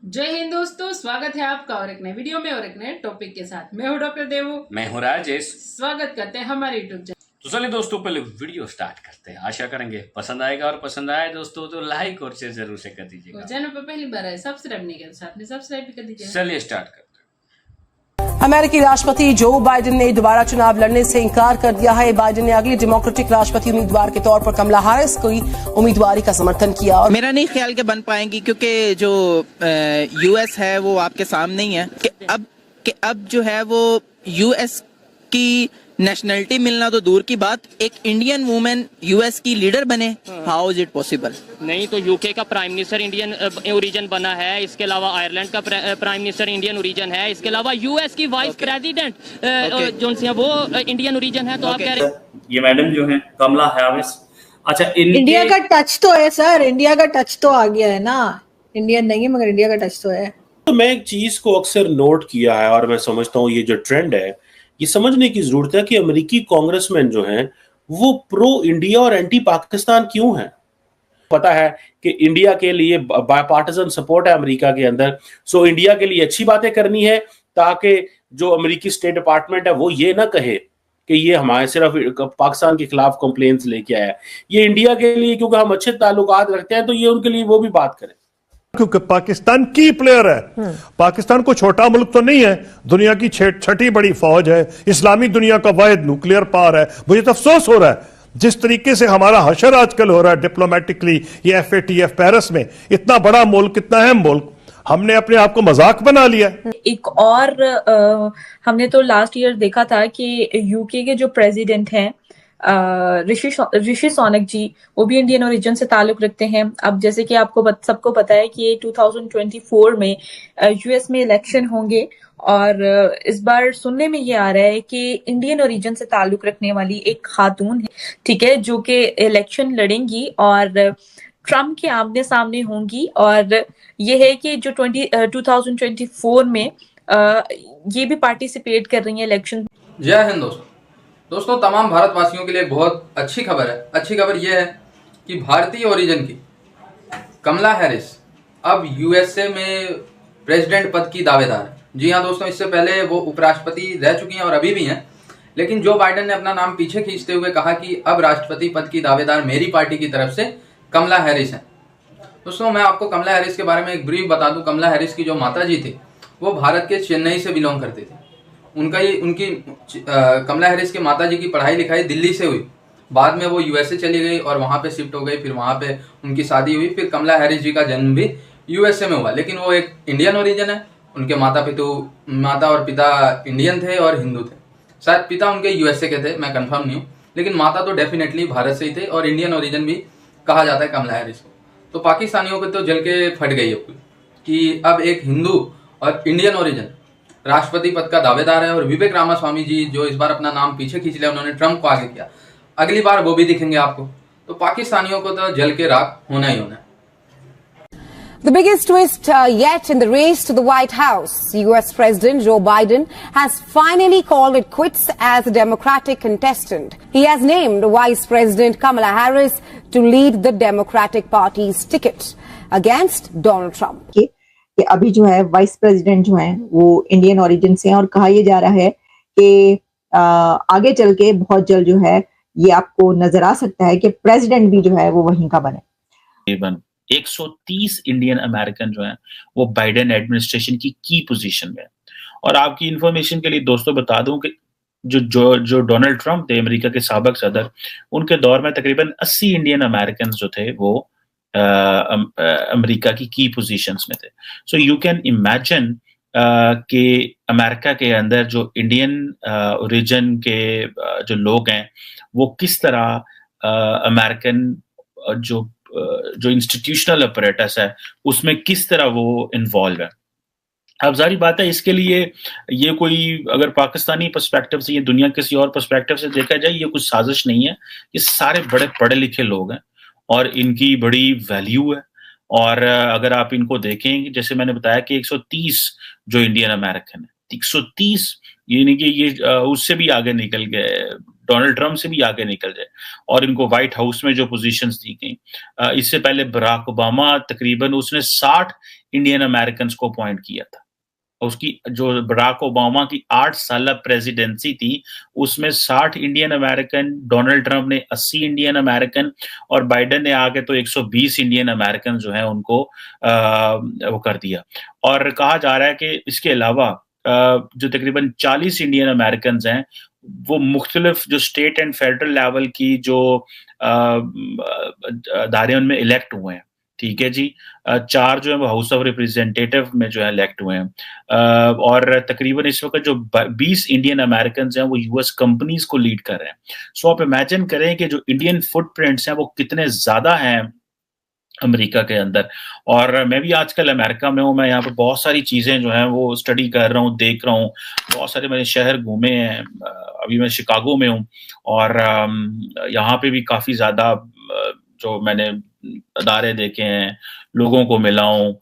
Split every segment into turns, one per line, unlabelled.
जय हिंद दोस्तों, स्वागत है आपका और एक नए वीडियो में और एक नए टॉपिक के साथ। मैं हूं डॉक्टर देवू।
मैं हूं राजेश।
स्वागत करते हैं हमारे यूट्यूब चैनल।
तो चलिए दोस्तों, पहले वीडियो स्टार्ट करते हैं। आशा करेंगे पसंद आएगा, और पसंद आए दोस्तों तो लाइक और शेयर जरूर से कर दीजिएगा।
चैनल पर पहली बार आए सब्सक्राइब नहीं किया, साथ में सब्सक्राइब भी कर दीजिए।
चलिए स्टार्ट करते हैं।
अमेरिकी राष्ट्रपति जो बाइडेन ने दोबारा चुनाव लड़ने से इंकार कर दिया है। बाइडेन ने अगली डेमोक्रेटिक राष्ट्रपति उम्मीदवार के तौर पर कमला हैरिस की उम्मीदवारी का समर्थन किया। और
मेरा नहीं ख्याल के बन पाएंगी, क्योंकि जो यूएस है वो आपके सामने ही है कि अब जो है वो यूएस की नेशनलिटी मिलना तो दूर की बात, एक इंडियन वुमेन यूएस की लीडर बने, हाउ इज इट पॉसिबल?
नहीं तो यूके का प्राइम मिनिस्टर इंडियन ओरिजिन बना है, इसके अलावा आयरलैंड का प्राइम मिनिस्टर इंडियन ओरिजिन है, इसके अलावा यूएस की वाइस प्रेसिडेंट जो है वो इंडियन ओरिजिन है। तो आप कह रहे
ये मैडम जो है कमला हैरिस, अच्छा
इंडिया का टच तो है सर, इंडिया का टच तो आ गया है ना। इंडियन नहीं है मगर इंडिया का टच तो है।
तो मैं एक चीज को अक्सर नोट किया है और मैं समझता हूँ ये जो ट्रेंड है, ये समझने की जरूरत है कि अमेरिकी कांग्रेसमैन जो हैं वो प्रो इंडिया और एंटी पाकिस्तान क्यों हैं। पता है कि इंडिया के लिए बायपार्टिजन सपोर्ट है अमेरिका के अंदर, सो इंडिया के लिए अच्छी बातें करनी है ताकि जो अमेरिकी स्टेट डिपार्टमेंट है वो ये ना कहे कि ये हमारे सिर्फ पाकिस्तान के खिलाफ कंप्लेंट्स लेके आया है। ये इंडिया के लिए, क्योंकि हम अच्छे ताल्लुकात रखते हैं, तो ये उनके लिए वो भी बात करें,
क्योंकि पाकिस्तान की प्लेयर है। पाकिस्तान को छोटा मुल्क तो नहीं है, दुनिया की छठी बड़ी फौज है, इस्लामी दुनिया का वाहिद न्यूक्लियर पावर है। मुझे तो अफसोस हो रहा है जिस तरीके से हमारा हशर आजकल हो रहा है डिप्लोमेटिकली, ये FATF पेरिस में, इतना बड़ा मुल्क, इतना अहम मुल्क, हमने अपने आप को मजाक बना लिया।
एक और हमने तो लास्ट ईयर देखा था कि यूके के जो प्रेसिडेंट हैं ऋषि सोनक जी, वो भी इंडियन ओरिजिन से ताल्लुक रखते हैं। अब जैसे कि आपको सबको पता है कि 2024 में यूएस में इलेक्शन होंगे, और इस बार सुनने में ये आ रहा है कि इंडियन ओरिजिन से ताल्लुक रखने वाली एक खातून है, ठीक है, जो कि इलेक्शन लड़ेंगी और ट्रम्प के आमने सामने होंगी। और ये है कि जो 2024 में ये भी पार्टिसिपेट कर रही है इलेक्शन।
जय हिंद दोस्तों, तमाम भारतवासियों के लिए बहुत अच्छी खबर है। अच्छी खबर यह है कि भारतीय ओरिजिन की कमला हैरिस अब यूएसए में प्रेसिडेंट पद की दावेदार है। जी हाँ दोस्तों, इससे पहले वो उपराष्ट्रपति रह चुकी हैं और अभी भी हैं, लेकिन जो बाइडेन ने अपना नाम पीछे खींचते हुए कहा कि अब राष्ट्रपति पद की दावेदार मेरी पार्टी की तरफ से कमला हैरिस हैं। दोस्तों, मैं आपको कमला हैरिस के बारे में एक ब्रीफ बता दूं। कमला हैरिस की जो माता जी थी वो भारत के चेन्नई से बिलोंग करती थी। उनकी कमला हैरिस के माता जी की पढ़ाई लिखाई दिल्ली से हुई, बाद में वो यूएसए चली गई और वहां पे शिफ्ट हो गई, फिर वहां पे उनकी शादी हुई, फिर कमला हैरिस जी का जन्म भी यूएसए में हुआ। लेकिन वो एक इंडियन ओरिजिन है। उनके माता और पिता इंडियन थे और हिंदू थे। शायद पिता उनके यूएसए के थे, मैं कंफर्म नहीं हूँ, लेकिन माता तो डेफिनेटली भारत से ही थे और इंडियन ओरिजिन भी कहा जाता है कमला हैरिस को। तो पाकिस्तानियों को तो जल के फट गई है कि अब एक हिंदू और इंडियन ओरिजिन राष्ट्रपति पद का दावेदार है। और विवेक रामास्वामी जी जो इस बार अपना नाम पीछे खींच लिया, उन्होंने ट्रम्प को आगे किया, अगली बार वो भी दिखेंगे आपको। तो पाकिस्तानियों को तो जल के राख होना ही होना है।
The biggest twist yet in the race to the White House. U.S. President Joe Biden has finally called it quits as a Democratic contestant. He has named Vice President Kamala Harris to lead the Democratic Party's ticket against Donald Trump.
कि अभी जो है vice president जो है वो Indian origin से हैं, और कहा यह जा रहा है कि आगे चल के बहुत जल्द जो है ये आपको नजर आ सकता है कि प्रेसिडेंट भी जो है वो वहीं का बने।
130 इंडियन अमेरिकन जो हैं वो बाइडेन एडमिनिस्ट्रेशन की पोजीशन में। और आपकी इंफॉर्मेशन के लिए दोस्तों बता दूं कि जो डोनाल्ड ट्रंप थे, अमेरिका के साबिक सदर, उनके दौर में तकरीबन 80 इंडियन अमेरिकन जो थे वो अमेरिका की पोजीशंस में थे। सो यू कैन इमेजिन कि अमेरिका के अंदर जो इंडियन ओरिजिन के जो लोग हैं वो किस तरह अमेरिकन जो इंस्टीट्यूशनल अपरेटस है उसमें किस तरह वो इन्वॉल्व है। अब जारी बात है, इसके लिए ये कोई अगर पाकिस्तानी पर्सपेक्टिव से, ये दुनिया किसी और पर्सपेक्टिव से देखा जाए, ये कुछ साजिश नहीं है। ये सारे बड़े पढ़े लिखे लोग हैं और इनकी बड़ी वैल्यू है। और अगर आप इनको देखें, जैसे मैंने बताया कि 130 जो इंडियन अमेरिकन है, 130, यानी कि ये उससे भी आगे निकल गए, डोनाल्ड ट्रंप से भी आगे निकल जाए। और इनको व्हाइट हाउस में जो पोजीशंस दी गई, इससे पहले बराक ओबामा तकरीबन उसने 60 इंडियन अमेरिकन को अपॉइंट किया था। उसकी जो बराक ओबामा की 8 साल प्रेसिडेंसी थी उसमें 60 इंडियन अमेरिकन, डोनाल्ड ट्रंप ने 80 इंडियन अमेरिकन और बाइडेन ने आगे तो 120 इंडियन अमेरिकन जो है उनको वो कर दिया। और कहा जा रहा है कि इसके अलावा जो तकरीबन 40 इंडियन अमेरिकन हैं वो मुख्तलिफ जो स्टेट एंड फेडरल लेवल की जो अदारे उनमें इलेक्ट हुए हैं, ठीक है जी। 4 जो है वो हाउस ऑफ रिप्रेजेंटेटिव में जो है इलेक्ट हुए हैं और तकरीबन इस वक्त जो 20 इंडियन अमेरिकन हैं वो यूएस कंपनीज को लीड कर रहे हैं। सो आप इमेजिन करें कि जो इंडियन फुटप्रिंट्स हैं वो कितने ज्यादा हैं अमेरिका के अंदर। और मैं भी आजकल अमेरिका में हूँ, मैं यहाँ पे बहुत सारी चीजें जो हैं वो स्टडी कर रहा हूँ, देख रहा हूँ, बहुत सारे मैंने शहर घूमे हैं। अभी मैं शिकागो में हूँ और यहाँ पे भी काफी ज्यादा जो मैंने अदारे देखे हैं, लोगों को मिला हूँ,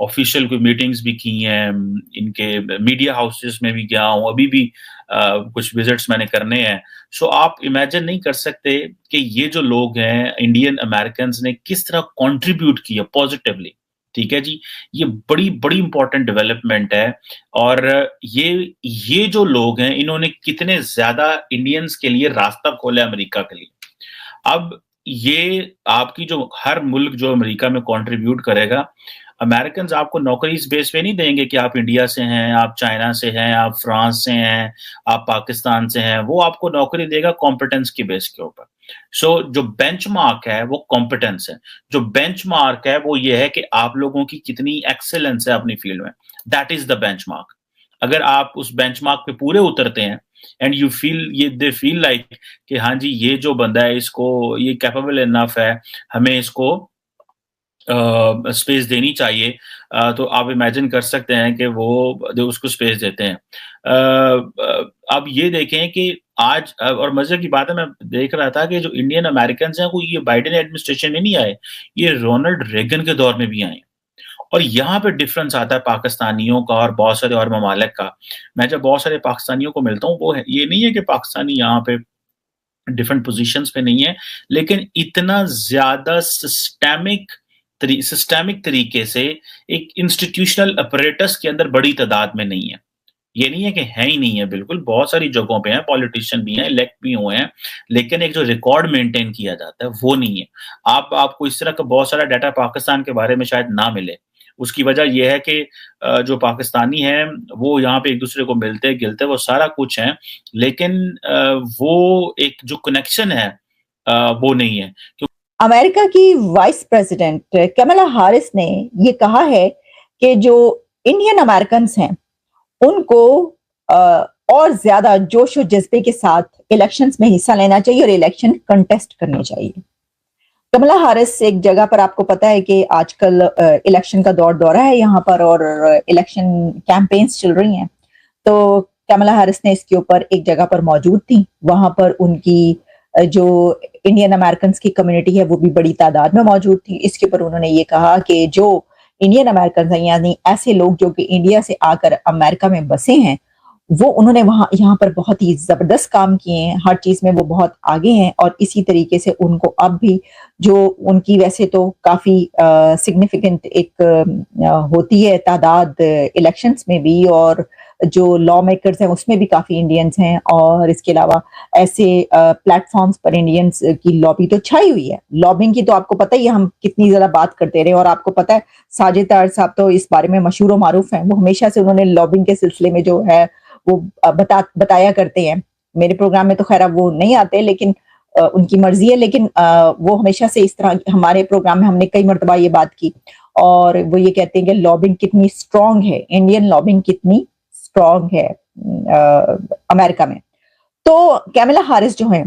ऑफिशियल कोई मीटिंग्स भी की हैं, इनके मीडिया हाउसेस में भी गया हूँ, अभी भी कुछ विजिट्स मैंने करने हैं। सो आप इमेजिन नहीं कर सकते कि ये जो लोग हैं इंडियन अमेरिकन ने किस तरह कंट्रीब्यूट किया पॉजिटिवली, ठीक है जी। ये बड़ी बड़ी इंपॉर्टेंट डेवलपमेंट है और ये जो लोग हैं इन्होंने कितने ज्यादा इंडियंस के लिए रास्ता खोला अमेरिका के लिए। अब ये आपकी जो हर मुल्क जो अमेरिका में कंट्रीब्यूट करेगा, अमेरिकन आपको नौकरी इस बेस पे नहीं देंगे कि आप इंडिया से हैं, आप चाइना से हैं, आप फ्रांस से हैं, आप पाकिस्तान से हैं। वो आपको नौकरी देगा कॉम्पिटेंस के बेस के ऊपर। सो जो बेंचमार्क है वो कॉम्पिटेंस है, जो बेंचमार्क है वो ये है कि आप लोगों की कितनी एक्सेलेंस है अपनी फील्ड में, दैट इज द बेंचमार्क। अगर आप उस बेंचमार्क पे पूरे उतरते हैं and you feel they feel like कि हाँ जी ये जो बंदा है इसको ये कैपेबल इनफ है, हमें इसको स्पेस देनी चाहिए, तो आप इमेजिन कर सकते हैं कि वो उसको स्पेस देते हैं। अब ये देखें कि आज और मजे की बात है, मैं देख रहा था कि जो इंडियन अमेरिकन हैं वो ये बाइडेन एडमिनिस्ट्रेशन में नहीं आए, ये रोनाल्ड रेगन के दौर में भी आए। और यहाँ पे डिफरेंस आता है पाकिस्तानियों का और बहुत सारे और ममालिक का। मैं जब बहुत सारे पाकिस्तानियों को मिलता हूँ, वो ये नहीं है कि पाकिस्तानी यहाँ पे डिफरेंट पोजीशंस पे नहीं है, लेकिन इतना ज्यादा सिस्टेमिक तरीके से एक इंस्टीट्यूशनल अपरेटस के अंदर बड़ी तादाद में नहीं है। ये नहीं है कि है ही नहीं है, बिल्कुल बहुत सारी जगहों पे हैं, पॉलिटिशियन भी हैं, इलेक्ट भी हुए हैं, लेकिन एक जो रिकॉर्ड मेंटेन किया जाता है वो नहीं है। आपको इस तरह का बहुत सारा डाटा पाकिस्तान के बारे में शायद ना मिले। उसकी वजह यह है कि जो पाकिस्तानी हैं वो यहाँ पे एक दूसरे को मिलते गिलते वो सारा कुछ है, लेकिन वो एक जो कनेक्शन है वो नहीं है।
अमेरिका की वाइस प्रेसिडेंट कमला हैरिस ने ये कहा है कि जो इंडियन अमेरिकन हैं उनको और ज्यादा जोश और जज्बे के साथ इलेक्शंस में हिस्सा लेना चाहिए और इलेक्शन कंटेस्ट करने चाहिए। कमला हैरिस एक जगह पर, आपको पता है कि आजकल इलेक्शन का दौरा है यहाँ पर और इलेक्शन कैंपेन्स चल रही हैं, तो कमला हैरिस ने इसके ऊपर एक जगह पर मौजूद थी। वहां पर उनकी जो इंडियन अमेरिकन की कम्युनिटी है वो भी बड़ी तादाद में मौजूद थी। इसके ऊपर उन्होंने ये कहा कि जो इंडियन अमेरिकन हैं, यानी ऐसे लोग जो कि इंडिया से आकर अमेरिका में बसे हैं, वो उन्होंने यहाँ पर बहुत ही जबरदस्त काम किए हैं, हर चीज में वो बहुत आगे हैं। और इसी तरीके से उनको अब भी जो उनकी वैसे तो काफी सिग्निफिकेंट एक होती है तादाद इलेक्शंस में भी, और जो लॉ मेकर्स हैं उसमें भी काफी इंडियंस हैं, और इसके अलावा ऐसे प्लेटफॉर्म्स पर इंडियंस की लॉबी तो छाई हुई है। लॉबिंग की तो आपको पता ही है हम कितनी ज्यादा बात करते रहे, और आपको पता है साजिद तार साहब तो इस बारे में मशहूर और मारूफ हैं। वो हमेशा से उन्होंने लॉबिंग के सिलसिले में जो है वो बताया करते हैं। मेरे प्रोग्राम में तो खैर वो नहीं आते, लेकिन उनकी मर्जी है, लेकिन वो हमेशा से इस तरह, हमारे प्रोग्राम में हमने कई मरतबा ये बात की, और वो ये कहते हैं कि लॉबिंग कितनी स्ट्रांग है, इंडियन लॉबिंग कितनी स्ट्रांग है अमेरिका में। तो कमला हैरिस जो है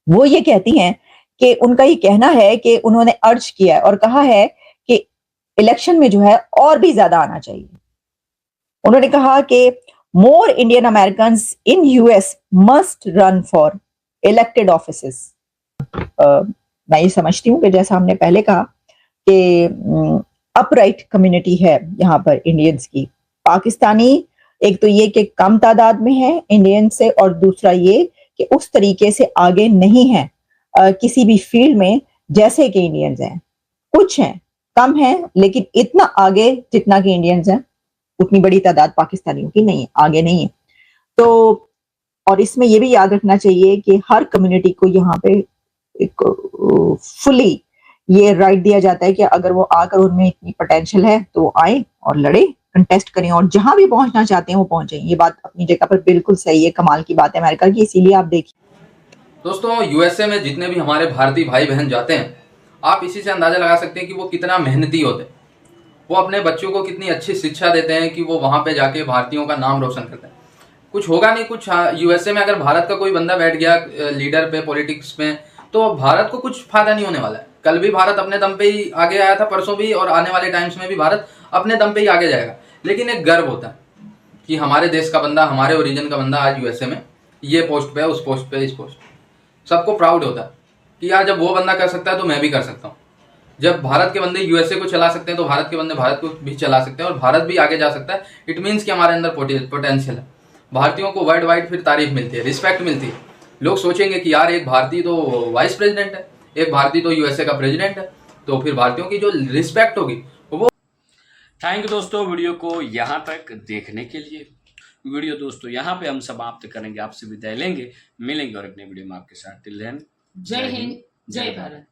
वो ये कहती हैं कि उनका ये कहना है कि उन्होंने अर्ज किया है और कहा है कि इलेक्शन में जो है और भी ज्यादा आना चाहिए। उन्होंने कहा कि more Indian Americans in US must run for elected offices। मैं ये समझती हूँ कि जैसा हमने पहले कहा कि अपराइट कम्युनिटी है यहाँ पर इंडियंस की। पाकिस्तानी एक तो ये कि कम तादाद में है इंडियन से, और दूसरा ये कि उस तरीके से आगे नहीं है किसी भी फील्ड में जैसे कि इंडियंस हैं। कुछ हैं कम है, लेकिन इतना आगे जितना कि इंडियंस हैं उतनी बड़ी तादाद पाकिस्तानियों की नहीं है, आगे नहीं है। तो और इसमें ये भी याद रखना चाहिए कि हर कम्युनिटी को यहाँ पे एक फुली ये राइट दिया जाता है कि अगर वो आकर उनमें इतनी पोटेंशियल है तो वो आए और लड़े, कंटेस्ट करें और जहां भी पहुंचना चाहते हैं वो पहुंचे। ये बात अपनी जगह पर बिल्कुल सही है, कमाल की बात है अमेरिका की, इसीलिए आप देखिए।
दोस्तों, यूएसए में जितने भी हमारे भारतीय भाई बहन जाते हैं, आप इसी से अंदाजा लगा सकते हैं कि वो कितना मेहनती होते हैं। वो अपने बच्चों को कितनी अच्छी शिक्षा देते हैं कि वो वहां पे जाके भारतीयों का नाम रोशन करते हैं। कुछ होगा नहीं, कुछ यूएसए में अगर भारत का कोई बंदा बैठ गया लीडर पे, पॉलिटिक्स में, तो भारत को कुछ फायदा नहीं होने वाला है। कल भी भारत अपने दम पे ही आगे आया था, परसों भी, और आने वाले टाइम्स में भी भारत अपने दम पे ही आगे जाएगा। लेकिन एक गर्व होता है कि हमारे देश का बंदा, हमारे ओरिजिन का बंदा आज यूएसए में ये पोस्ट पे है, उस पोस्ट पे, इस पोस्ट पे। सबको प्राउड होता है कि यार जब वो बंदा कर सकता है तो मैं भी कर सकता हूँ। जब भारत के बंदे यूएसए को चला सकते हैं तो भारत के बंदे भारत को भी चला सकते हैं और भारत भी आगे जा सकता है। इट मीन्स कि हमारे अंदर पोटेंशियल है। भारतीयों को वर्ल्ड वाइड फिर तारीफ मिलती है, रिस्पेक्ट मिलती है। लोग सोचेंगे कि यार एक भारतीय तो वाइस प्रेसिडेंट है, एक भारतीय तो यूएसए का प्रेसिडेंट है, तो फिर भारतीयों की जो रिस्पेक्ट होगी वो।
थैंक यू दोस्तों वीडियो को यहाँ तक देखने के लिए। वीडियो दोस्तों यहाँ पे हम समाप्त करेंगे, आपसे विदाई लेंगे, मिलेंगे और एक नई वीडियो में आपके साथ। टिल देन,
जय हिंद, जय भारत।